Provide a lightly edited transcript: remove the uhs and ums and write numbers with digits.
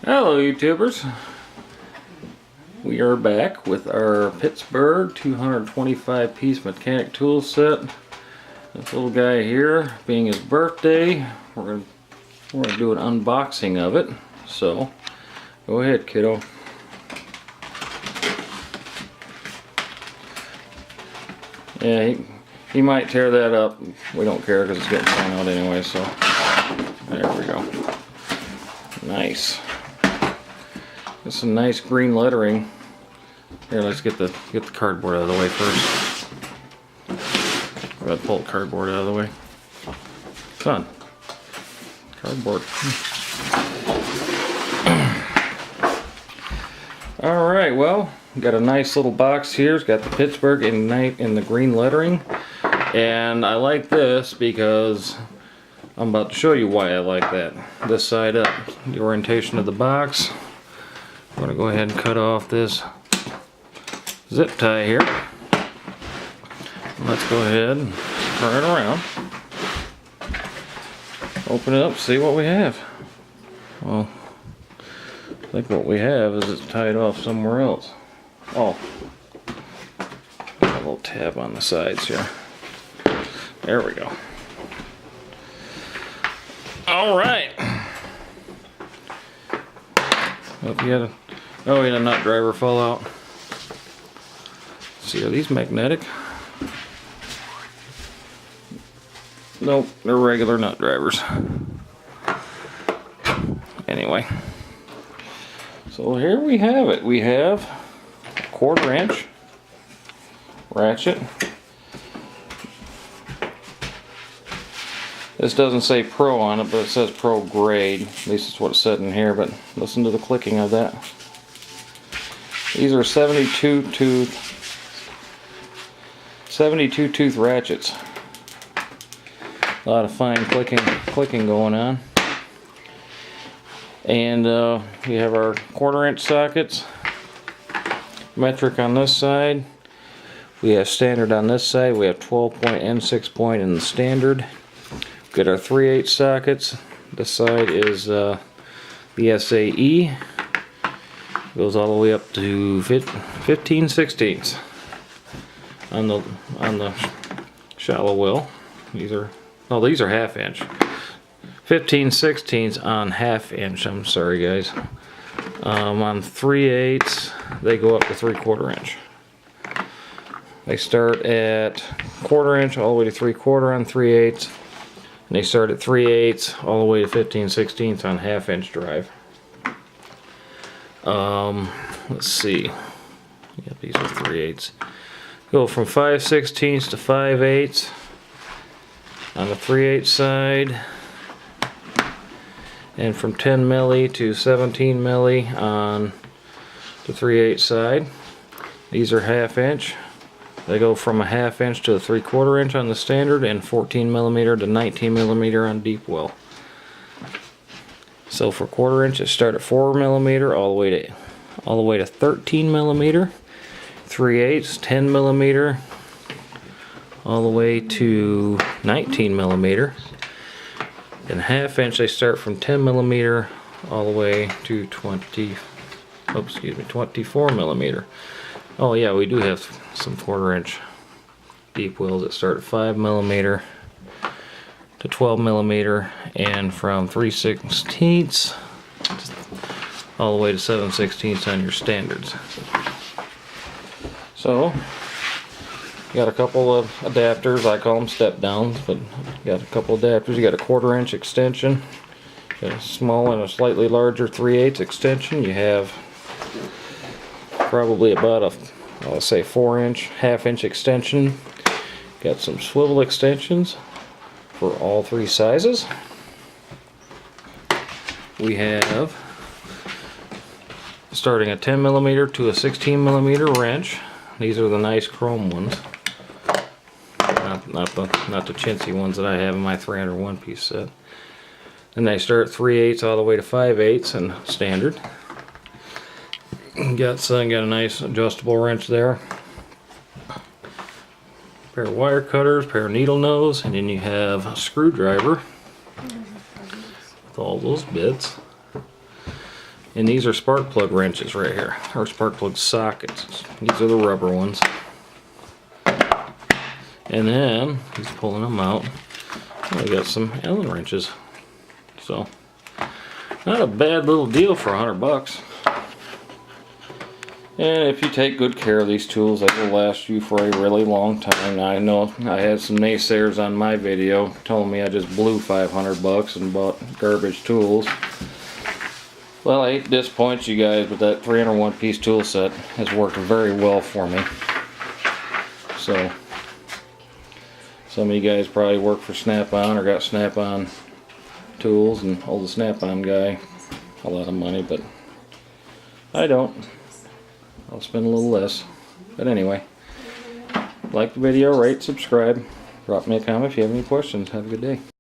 Hello YouTubers, we are back with our Pittsburgh 225 piece mechanic tool set. This little guy here, being his birthday, we're gonna do an unboxing of it. So go ahead, kiddo. Yeah, he might tear that up. We don't care because it's getting thrown out anyway. So there we go. Nice. Got some nice green lettering. Here, let's get the cardboard out of the way first. Gotta pull the cardboard out of the way. Son, cardboard. All right, well, got a nice little box here. It's got the Pittsburgh in the green lettering, and I like this because I'm about to show you why I like that. This side up, the orientation of the box. I'm going to go ahead and cut off this zip tie here. Let's go ahead and turn it around. Open it up, see what we have. Well, I think what we have is it's tied off somewhere else. Oh, got a little tab on the sides here. There we go. All right. Hope you had a, oh, we had a nut driver fall out. See, are these magnetic? Nope, they're regular nut drivers. Anyway, so here we have it. We have a 1/4 inch ratchet. This doesn't say Pro on it, but it says Pro grade. At least it's what it said in here, but listen to the clicking of that. These are 72 tooth ratchets. A lot of fine clicking going on. And we have our 1/4 inch sockets. Metric on this side. We have standard on this side. We have 12 point and 6 point in the standard. Got our 3/8 sockets. This side is the SAE. Goes all the way up to 15/16 on the shallow well. These are 1/2 inch. 15/16 on 1/2 inch. I'm sorry guys. On 3/8 they go up to 3/4 inch. They start at 1/4 inch all the way to 3/4 on 3/8. And they start at 3/8 all the way to 15/16 on 1/2 inch drive. Let's see. Yeah, these are 3/8. Go from 5/16 to 5/8 on the 3/8 side, and from 10 milli to 17 milli on the 3/8 side. These are 1/2 inch. They go from a 1/2 inch to a 3/4 inch on the standard, and 14 millimeter to 19 millimeter on deep well. So for 1/4 inch, it start at 4 millimeter all the way to 13 millimeter. 3/8 10 millimeter all the way to 19 millimeter. And 1/2 inch, they start from 10 millimeter all the way to 24 millimeter. Oh yeah, we do have some 1/4 inch deep wells that start at 5 millimeter to 12 millimeter, and from 3/16 all the way to 7/16 on your standards. So, got a couple of adapters. I call them step downs, but got a couple adapters. You got a 1/4 inch extension, got a small and a slightly larger 3/8 extension. You have probably about a, I'll say 4 inch, 1/2 inch extension. Got some swivel extensions for all three sizes. We have starting at 10 millimeter to a 16 millimeter wrench. These are the nice chrome ones, not the chintzy ones that I have in my 301 piece set. And they start at 3/8 all the way to 5/8 and standard. Got a nice adjustable wrench there. Pair of wire cutters, pair of needle nose, and then you have a screwdriver with all those bits. And these are spark plug wrenches right here, or spark plug sockets. These are the rubber ones. And then he's pulling them out. We got some Allen wrenches. So not a bad little deal for $100. And if you take good care of these tools, they will last you for a really long time. Now, I know I had some naysayers on my video telling me I just blew $500 and bought garbage tools. Well, I hate to disappoint you guys, but that 301 piece tool set has worked very well for me. So, some of you guys probably work for Snap-on or got Snap-on tools and owe the Snap-on guy a lot of money, but I don't. I'll spend a little less. But anyway, like the video, rate, subscribe, drop me a comment if you have any questions. Have a good day.